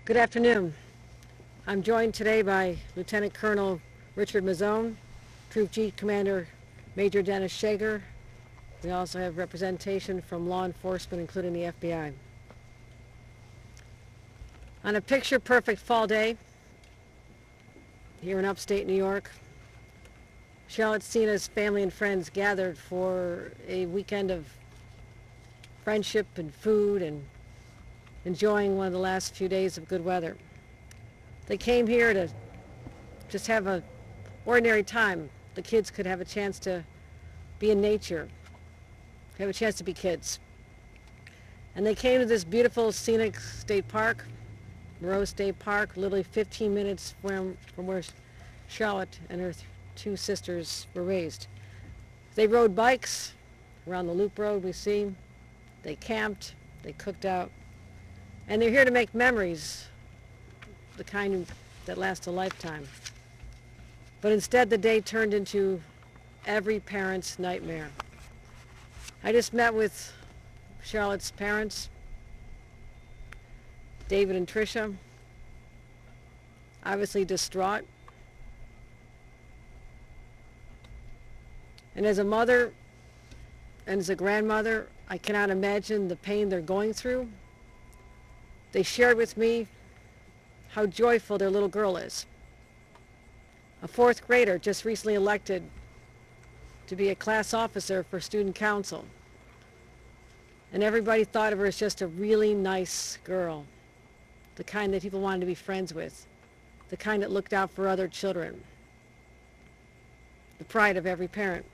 Good afternoon. I'm joined today by Lieutenant Colonel Richard Mazzone, Troop G Commander Major Dennis Shager. We also have representation from law enforcement, including the FBI. On a picture-perfect fall day here in upstate New York, Charlotte Sena's family and friends gathered for a weekend of friendship and food and enjoying one of the last few days of good weather. They came here to just have an ordinary time. The kids could have a chance to be in nature, have a chance to be kids. And they came to this beautiful scenic state park, Moreau State Park, literally 15 minutes from where Charlotte and her two sisters were raised. They rode bikes around the loop road we see. They camped, they cooked out, and they're here to make memories, the kind that last a lifetime. But instead, the day turned into every parent's nightmare. I just met with Charlotte's parents, David and Tricia, obviously distraught. And as a mother and as a grandmother, I cannot imagine the pain they're going through. They shared with me how joyful their little girl is. A fourth grader just recently elected to be a class officer for student council. And everybody thought of her as just a really nice girl, the kind that people wanted to be friends with, the kind that looked out for other children, the pride of every parent.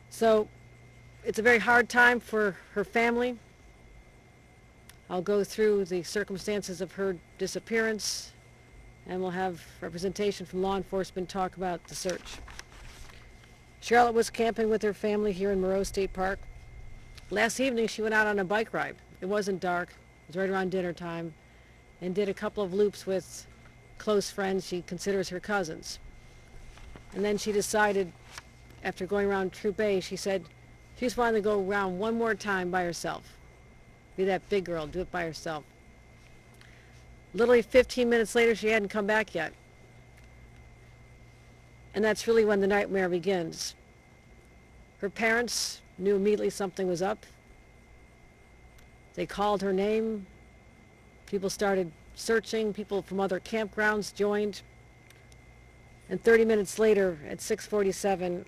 So it's a very hard time for her family. I'll go through the circumstances of her disappearance, and we'll have representation from law enforcement talk about the search. Charlotte was camping with her family here in Moreau State Park. Last evening, she went out on a bike ride. It wasn't dark. It was right around dinner time, and did a couple of loops with close friends she considers her cousins. And then she decided, after going around Troop A, she said she just wanted to go around one more time by herself. Be that big girl, do it by herself. Literally 15 minutes later, she hadn't come back yet. And that's really when the nightmare begins. Her parents knew immediately something was up. They called her name. People started searching. People from other campgrounds joined. And 30 minutes later, at 6:47,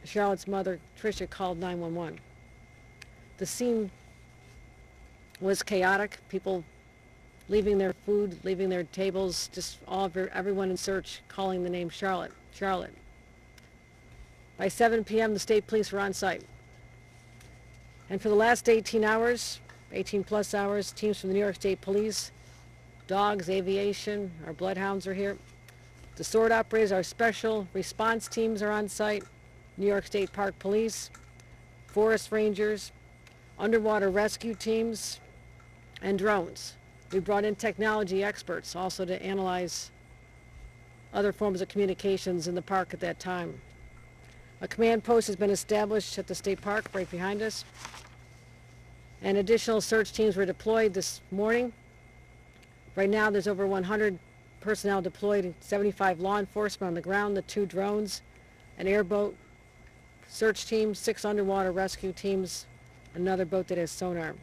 Charlotte's mother, Tricia, called 911. The scene was chaotic. People leaving their food, leaving their tables, just everyone in search, calling the name Charlotte, Charlotte. By 7 p.m., the state police were on site. And for the last 18 hours, 18 plus hours, teams from the New York State Police, dogs, aviation, our bloodhounds are here. The sword operators, our special response teams are on site, New York State Park Police, forest rangers, underwater rescue teams, and drones. We brought in technology experts also to analyze other forms of communications in the park at that time. A command post has been established at the state park right behind us, and additional search teams were deployed this morning. Right now there's over 100 personnel deployed, 75 law enforcement on the ground, the 2 drones, an airboat, search team, 6 underwater rescue teams, another boat that has sonar.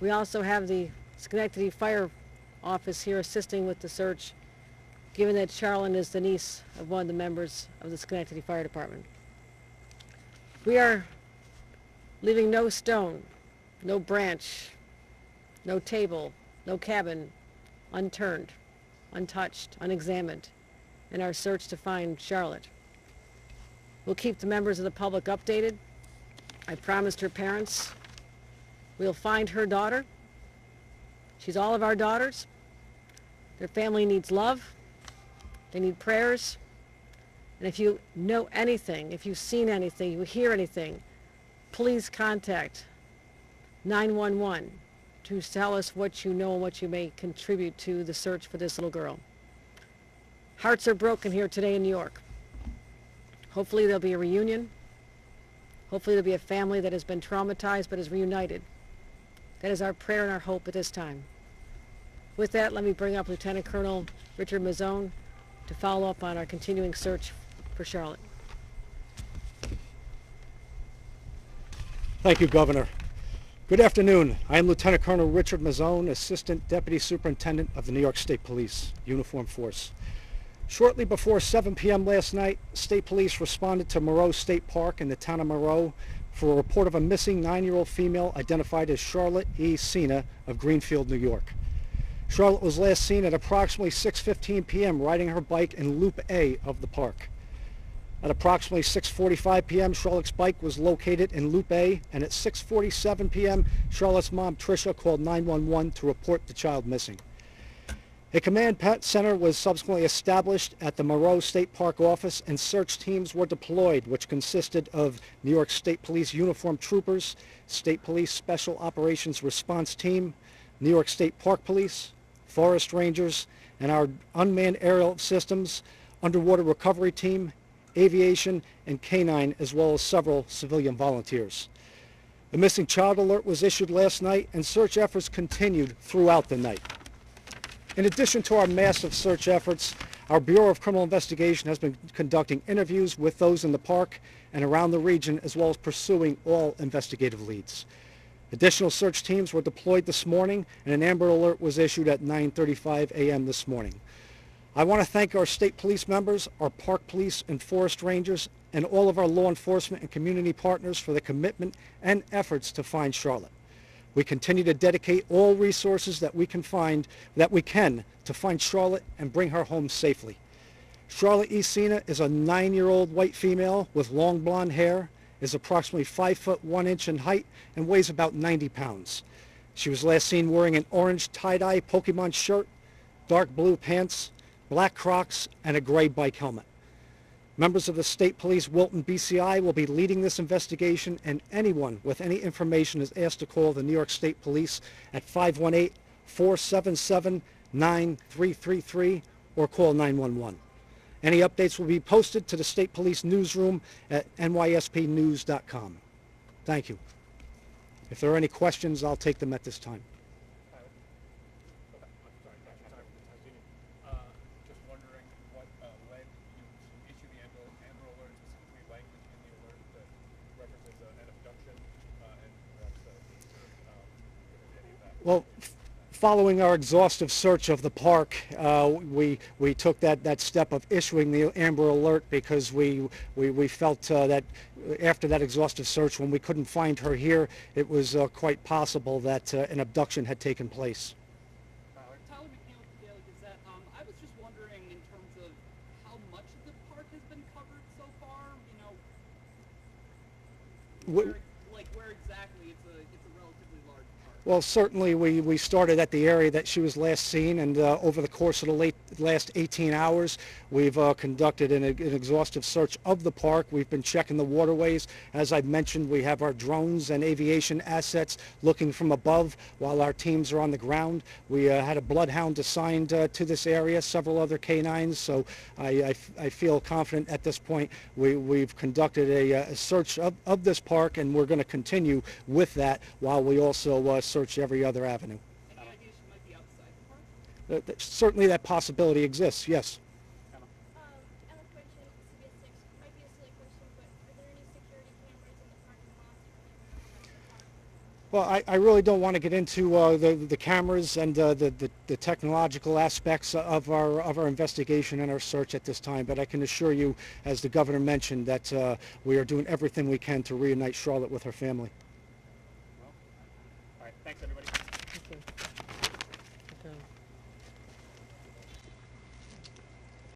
We also have the Schenectady Fire Office here assisting with the search, given that Charlotte is the niece of one of the members of the Schenectady Fire Department. We are leaving no stone, no branch, no table, no cabin unturned, untouched, unexamined in our search to find Charlotte. We'll keep the members of the public updated. I promised her parents we'll find her daughter. She's all of our daughters. Their family needs love. They need prayers. And if you know anything, if you've seen anything, you hear anything, please contact 911 to tell us what you know and what you may contribute to the search for this little girl. Hearts are broken here today in New York. Hopefully there'll be a reunion. Hopefully there'll be a family that has been traumatized but is reunited. That is our prayer and our hope at this time. With that, let me bring up Lieutenant Colonel Richard Mazzone to follow up on our continuing search for Charlotte. Thank you, Governor. Good afternoon. I am Lieutenant Colonel Richard Mazzone, Assistant Deputy Superintendent of the New York State Police Uniformed Force. Shortly before 7 p.m. last night, State Police responded to Moreau State Park in the town of Moreau for a report of a missing 9-year-old female identified as Charlotte Sena of Greenfield, New York. Charlotte was last seen at approximately 6:15 p.m. riding her bike in Loop A of the park. At approximately 6:45 p.m., Charlotte's bike was located in Loop A, and at 6:47 p.m., Charlotte's mom, Tricia, called 911 to report the child missing. A command center was subsequently established at the Moreau State Park office, and search teams were deployed, which consisted of New York State Police uniformed troopers, State Police Special Operations Response Team, New York State Park Police, Forest Rangers, and our unmanned aerial systems, underwater recovery team, aviation, and canine, as well as several civilian volunteers. A missing child alert was issued last night, and search efforts continued throughout the night. In addition to our massive search efforts, our Bureau of Criminal Investigation has been conducting interviews with those in the park and around the region, as well as pursuing all investigative leads. Additional search teams were deployed this morning, and an Ambert Alert was issued at 9:35 a.m. this morning. I want to thank our state police members, our park police and forest rangers, and all of our law enforcement and community partners for their commitment and efforts to find Charlotte. We continue to dedicate all resources that we can to find Charlotte and bring her home safely. Charlotte Sena is a 9-year-old white female with long blonde hair, is approximately 5 foot 1 inch in height, and weighs about 90 pounds. She was last seen wearing an orange tie-dye Pokemon shirt, dark blue pants, black Crocs, and a gray bike helmet. Members of the State Police Wilton BCI will be leading this investigation, and anyone with any information is asked to call the New York State Police at 518-477-9333 or call 911. Any updates will be posted to the State Police newsroom at nyspnews.com. Thank you. If there are any questions, I'll take them at this time. Well, following our exhaustive search of the park, we took that step of issuing the Ambert Alert because we felt that after that exhaustive search, when we couldn't find her here, it was quite possible that an abduction had taken place. Tyler McNeil with the Daily Gazette. I was just wondering, in terms of how much of the park has been covered so far. Where exactly? It's a relatively large park. Well, certainly we started at the area that she was last seen, and over the course of the last 18 hours, we've conducted an exhaustive search of the park. We've been checking the waterways. As I mentioned, we have our drones and aviation assets looking from above while our teams are on the ground. We had a bloodhound assigned to this area, several other canines, so I feel confident at this point. We've conducted a search of this park, and we're going to continue with that while we also search every other avenue. Any idea she might be outside the park? Certainly that possibility exists, yes. Ella question, might be a silly question, but are there any security cameras in the parking lot? Well, I really don't want to get into the cameras and the technological aspects of our investigation and our search at this time, but I can assure you, as the governor mentioned, that we are doing everything we can to reunite Charlotte with her family.